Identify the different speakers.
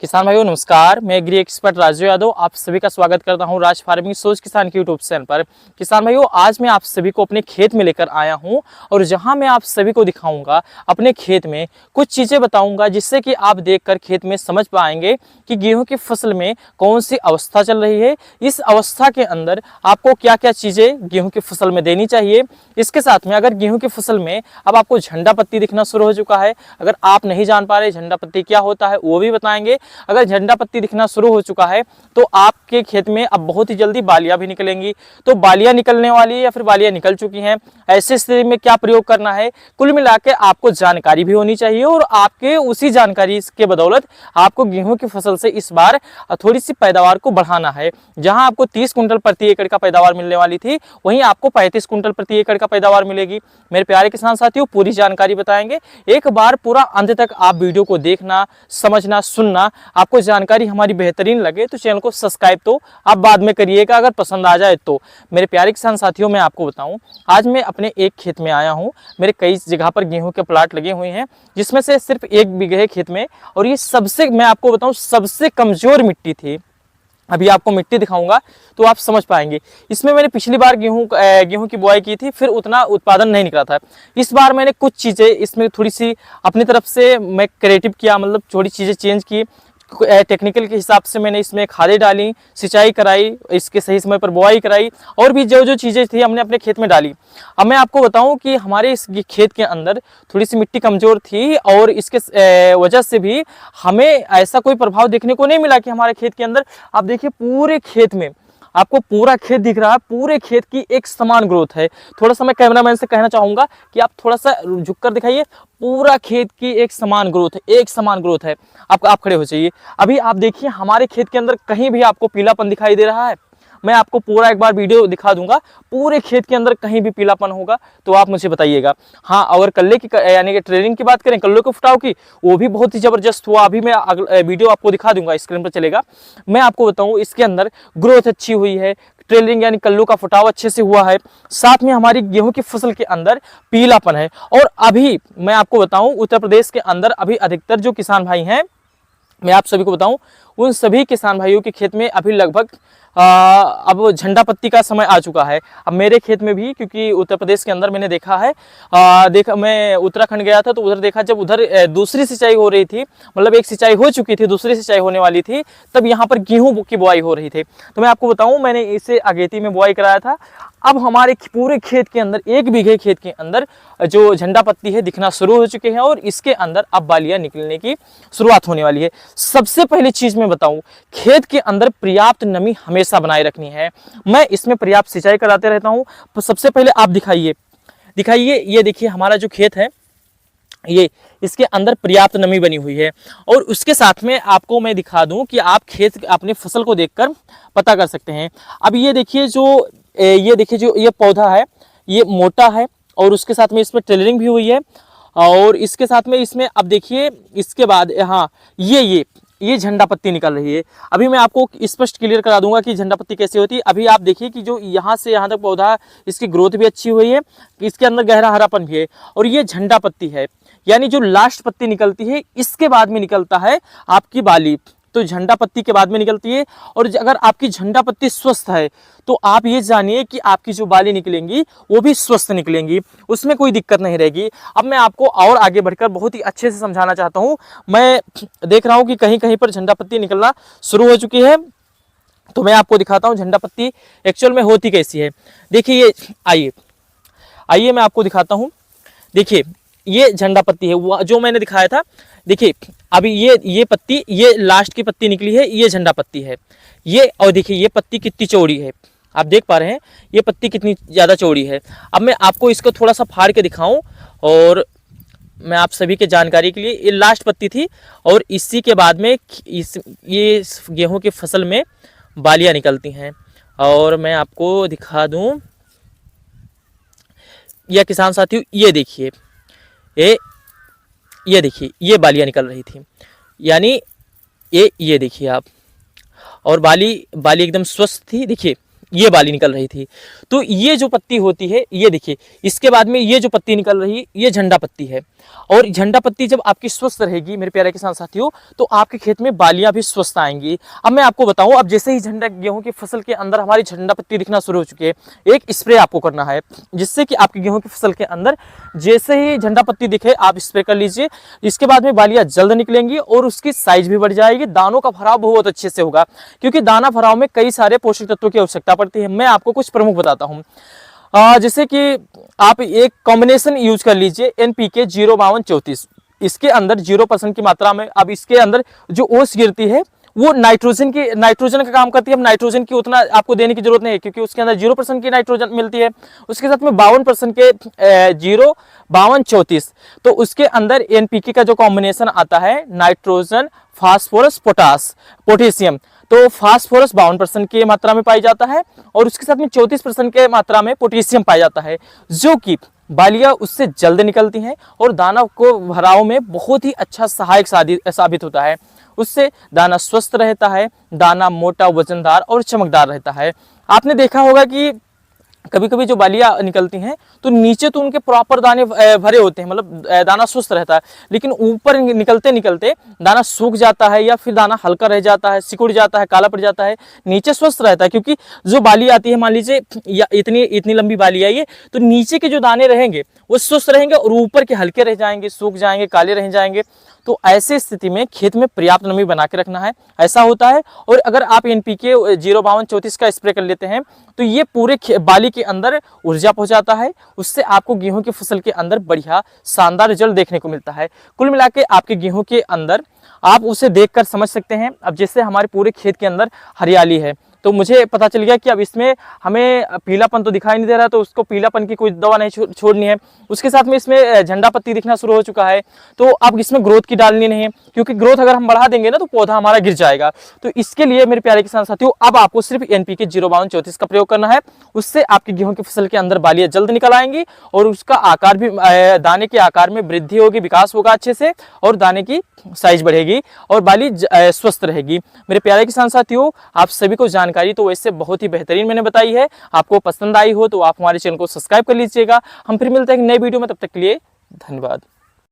Speaker 1: किसान भाइयों नमस्कार, मैं एग्री एक्सपर्ट राजू यादव आप सभी का स्वागत करता हूं राज फार्मिंग सोच किसान के यूट्यूब चैनल पर। किसान भाइयों आज मैं आप सभी को अपने खेत में लेकर आया हूं और जहां मैं आप सभी को दिखाऊंगा अपने खेत में कुछ चीज़ें बताऊंगा जिससे कि आप देखकर खेत में समझ पाएंगे कि गेहूं की फसल में कौन सी अवस्था चल रही है। इस अवस्था के अंदर आपको क्या क्या चीज़ें गेहूँ की फसल में देनी चाहिए। इसके साथ में अगर गेहूँ की फसल में अब आपको झंडा पत्ती दिखना शुरू हो चुका है, अगर आप नहीं जान पा रहे झंडा पत्ती क्या होता है वो भी बताएंगे। अगर झंडा पत्ती दिखना शुरू हो चुका है तो आपके खेत में अब बहुत ही जल्दी बालियां भी निकलेंगी। तो बालियां निकलने वाली है या फिर बालियां निकल चुकी हैं, ऐसे स्थिति में क्या प्रयोग करना है, कुल मिलाकर आपको जानकारी भी होनी चाहिए और आपके उसी जानकारी के बदौलत आपको गेहूं की फसल से इस बार थोड़ी सी पैदावार को बढ़ाना है। जहां आपको 30 कुंटल प्रति एकड़ का पैदावार मिलने वाली थी वहीं आपको 35 कुंटल प्रति एकड़ का पैदावार मिलेगी। मेरे प्यारे किसान साथियों पूरी जानकारी बताएंगे, एक बार पूरा अंत तक आप वीडियो को देखना, समझना, सुनना। आपको जानकारी हमारी बेहतरीन लगे तो चैनल को सब्सक्राइब तो आप बाद में करिएगा, अगर पसंद आ जाए तो। मेरे प्यारे किसान साथियों मैं आपको बताऊं, आज मैं अपने एक खेत में आया हूं। मेरे कई जगह पर गेहूं के प्लाट लगे हुए हैं जिसमें से सिर्फ 1 बीघे खेत में, और ये सबसे मैं आपको बताऊं सबसे कमजोर मिट्टी थी। अभी आपको मिट्टी दिखाऊंगा तो आप समझ पाएंगे। इसमें मैंने पिछली बार गेहूं की बुआई की थी, फिर उतना उत्पादन नहीं निकला था। इस बार मैंने कुछ चीज़ें इसमें थोड़ी सी अपनी तरफ से मैं क्रिएटिव किया, मतलब थोड़ी चीज़ें चेंज की। टेक्निकल के हिसाब से मैंने इसमें खादें डाली, सिंचाई कराई, इसके सही समय पर बुआई कराई और भी जो जो चीज़ें थी हमने अपने खेत में डाली। अब मैं आपको बताऊं कि हमारे इस खेत के अंदर थोड़ी सी मिट्टी कमज़ोर थी और इसके वजह से भी हमें ऐसा कोई प्रभाव देखने को नहीं मिला कि हमारे खेत के अंदर आप देखिए पूरे खेत में आपको पूरा खेत दिख रहा है, पूरे खेत की एक समान ग्रोथ है। थोड़ा सा मैं कैमरामैन से कहना चाहूँगा कि आप थोड़ा सा झुककर दिखाइए, पूरा खेत की एक समान ग्रोथ है, एक समान ग्रोथ है। आप खड़े हो जाइए। अभी आप देखिए हमारे खेत के अंदर कहीं भी आपको पीलापन दिखाई दे रहा है? मैं आपको पूरा एक बार वीडियो दिखा दूंगा, पूरे खेत के अंदर कहीं भी पीलापन होगा तो आप मुझे बताइएगा। हाँ, अगर कल्ले की यानी कि ट्रेनिंग की बात करें, कल्ले के फुटाव की, वो भी बहुत ही जबरदस्त हुआ। अभी मैं वीडियो आपको दिखा दूंगा, स्क्रीन पर चलेगा। मैं आपको बताऊं इसके अंदर ग्रोथ अच्छी हुई है, ट्रेलिंग यानी कल्लू का फुटाव अच्छे से हुआ है, साथ में हमारी गेहूं की फसल के अंदर पीलापन है। और अभी मैं आपको बताऊं उत्तर प्रदेश के अंदर अभी अधिकतर जो किसान भाई हैं, मैं आप सभी को बताऊं उन सभी किसान भाइयों के खेत में अभी लगभग अब झंडा पत्ती का समय आ चुका है। अब मेरे खेत में भी, क्योंकि उत्तर प्रदेश के अंदर मैंने देखा है, देखा मैं उत्तराखंड गया था तो उधर देखा जब उधर दूसरी सिंचाई हो रही थी, मतलब एक सिंचाई हो चुकी थी, दूसरी सिंचाई होने वाली थी, तब यहाँ पर गेहूं की बुआई हो रही थी। तो मैं आपको बताऊं मैंने इसे अगेती में बुआई कराया था। अब हमारे पूरे खेत के अंदर 1 बीघे खेत के अंदर जो झंडा पत्ती है दिखना शुरू हो चुके हैं और इसके अंदर अब बालियां निकलने की शुरुआत होने वाली है। सबसे पहली चीज मैं बताऊं, खेत के अंदर पर्याप्त नमी हमेशा बनाए रखनी है। मैं इसमें पर्याप्त सिंचाई कराते रहता हूं। तो सबसे पहले आप दिखाइए, ये देखिए हमारा जो खेत है, ये इसके अंदर पर्याप्त नमी बनी हुई है। और उसके साथ में आपको मैं दिखा दूं कि आप खेत अपनी फसल को देखकर पता कर सकते हैं। अब ये देखिए जो ये पौधा है ये मोटा है और उसके साथ में इसमें टेलरिंग भी हुई है। और इसके साथ में इसमें अब देखिए इसके बाद हाँ ये झंडा पत्ती निकल रही है। अभी मैं आपको स्पष्ट क्लियर करा दूंगा कि झंडा पत्ती कैसे होती है। अभी आप देखिए कि जो यहाँ से यहाँ तक पौधा, इसकी ग्रोथ भी अच्छी हुई है, इसके अंदर गहरा हरापन भी है। और ये झंडा पत्ती है, यानी जो लास्ट पत्ती निकलती है इसके बाद में निकलता है आपकी बाली। तो झंडा पत्ती के बाद में निकलती है। और अगर आपकी झंडा पत्ती स्वस्थ है तो आप ये जानिए कि आपकी जो बाली निकलेंगी वो भी स्वस्थ निकलेंगी, उसमें कोई दिक्कत नहीं रहेगी। अब मैं आपको और आगे बढ़कर बहुत ही अच्छे से समझाना चाहता हूँ। मैं देख रहा हूँ कि कहीं कहीं पर झंडा पत्ती निकलना शुरू हो चुकी है, तो मैं आपको दिखाता हूँ झंडा पत्ती एक्चुअल में होती कैसी है। देखिए ये आइए मैं आपको दिखाता हूँ। देखिए ये झंडा पत्ती है, वो जो मैंने दिखाया था। देखिए अभी ये पत्ती, ये लास्ट की पत्ती निकली है, ये झंडा पत्ती है ये। और देखिए ये पत्ती कितनी चौड़ी है, आप देख पा रहे हैं ये पत्ती कितनी ज़्यादा चौड़ी है। अब मैं आपको इसको थोड़ा सा फाड़ के दिखाऊं और मैं आप सभी के जानकारी के लिए, ये लास्ट पत्ती थी और इसी के बाद में ये गेहूं की फसल में बालियां निकलती हैं। और मैं आपको दिखा दूं, या किसान साथियों ये देखिए, ये देखिए ये बालियां निकल रही थी, यानी ये देखिए आप। और बाली एकदम स्वस्थ थी। देखिए ये बाली निकल रही थी। तो ये जो पत्ती होती है, ये देखिए, इसके बाद में ये जो पत्ती निकल रही है, ये झंडा पत्ती है। और झंडा पत्ती जब आपकी स्वस्थ रहेगी मेरे प्यारे किसान साथियों, तो आपके खेत में बालियां भी स्वस्थ आएंगी। अब मैं आपको बताऊं, अब जैसे ही झंडा गेहूं की फसल के अंदर हमारी झंडा पत्ती दिखना शुरू हो चुकी है, एक स्प्रे आपको करना है, जिससे कि आपके गेहूं की फसल के अंदर जैसे ही झंडा पत्ती दिखे आप स्प्रे कर लीजिए। इसके बाद में बालियां जल्द निकलेंगी और उसकी साइज भी बढ़ जाएगी, दानों का भराव बहुत अच्छे से होगा, क्योंकि दाना भराव में कई सारे पोषक तत्वों की आवश्यकता पड़ती है। मैं आपको कुछ प्रमुख बताता हूं, जैसे कि आप एक कॉम्बिनेशन यूज कर लीजिए NPK 05234। इसके अंदर 0% की मात्रा में, अब इसके अंदर जो ओस गिरती है वो नाइट्रोजन का काम करती है। अब नाइट्रोजन की उतना आपको देने की जरूरत नहीं है, क्योंकि उसके अंदर 0% की नाइट्रोजन मिलती है। उसके साथ में 52% के 05234, तो उसके अंदर NPK का जो कॉम्बिनेशन आता है नाइट्रोजन, फास्फोरस, पोटेशियम, तो फास्फोरस 52% की मात्रा में पाई जाता है और उसके साथ में 34% के मात्रा में पोटेशियम पाया जाता है, जो कि बालियां उससे जल्द निकलती हैं और दाना को भराव में बहुत ही अच्छा सहायक साबित होता है। उससे दाना स्वस्थ रहता है, दाना मोटा, वजनदार और चमकदार रहता है। आपने देखा होगा कि कभी कभी जो बालियां निकलती हैं तो नीचे तो उनके प्रॉपर दाने भरे होते हैं, मतलब दाना स्वस्थ रहता है, लेकिन ऊपर निकलते निकलते दाना सूख जाता है या फिर दाना हल्का रह जाता है, सिकुड़ जाता है, काला पड़ जाता है। नीचे स्वस्थ रहता है, क्योंकि जो बाली आती है, मान लीजिए या इतनी लंबी बाली आई है, तो नीचे के जो दाने रहेंगे वो स्वस्थ रहेंगे और ऊपर के हल्के रह जाएंगे, सूख जाएंगे, काले रह जाएंगे। तो ऐसे स्थिति में खेत में पर्याप्त नमी बना के रखना है, ऐसा होता है। और अगर आप NPK 05234 का स्प्रे कर लेते हैं तो ये पूरे बाली के अंदर ऊर्जा पहुंचाता है, उससे आपको गेहूं की फसल के अंदर बढ़िया शानदार रिजल्ट देखने को मिलता है। कुल मिला के आपके गेहूं के अंदर आप उसे देखकर समझ सकते हैं। अब जैसे हमारे पूरे खेत के अंदर हरियाली है, तो मुझे पता चल गया कि अब इसमें हमें पीलापन तो दिखाई नहीं दे रहा, तो उसको पीलापन की कोई दवा नहीं छोड़नी है। उसके साथ में इसमें झंडा पत्ती दिखना शुरू हो चुका है, तो अब इसमें ग्रोथ की डालनी नहीं है, क्योंकि ग्रोथ अगर हम बढ़ा देंगे ना तो पौधा हमारा गिर जाएगा। तो इसके लिए मेरे प्यारे किसान साथियों, अब आपको सिर्फ NPK 05234 का प्रयोग करना है। उससे आपकी गेहूं की फसल के अंदर बालियां जल्द निकल आएंगी और उसका आकार भी, दाने के आकार में वृद्धि होगी, विकास होगा अच्छे से, और दाने की साइज बढ़ेगी और बाली स्वस्थ रहेगी। मेरे प्यारे किसान साथियों, आप सभी को जानकारी तो वैसे बहुत ही बेहतरीन मैंने बताई है। आपको पसंद आई हो तो आप हमारे चैनल को सब्सक्राइब कर लीजिएगा। हम फिर मिलते हैं एक नए वीडियो में, तब तक के लिए धन्यवाद।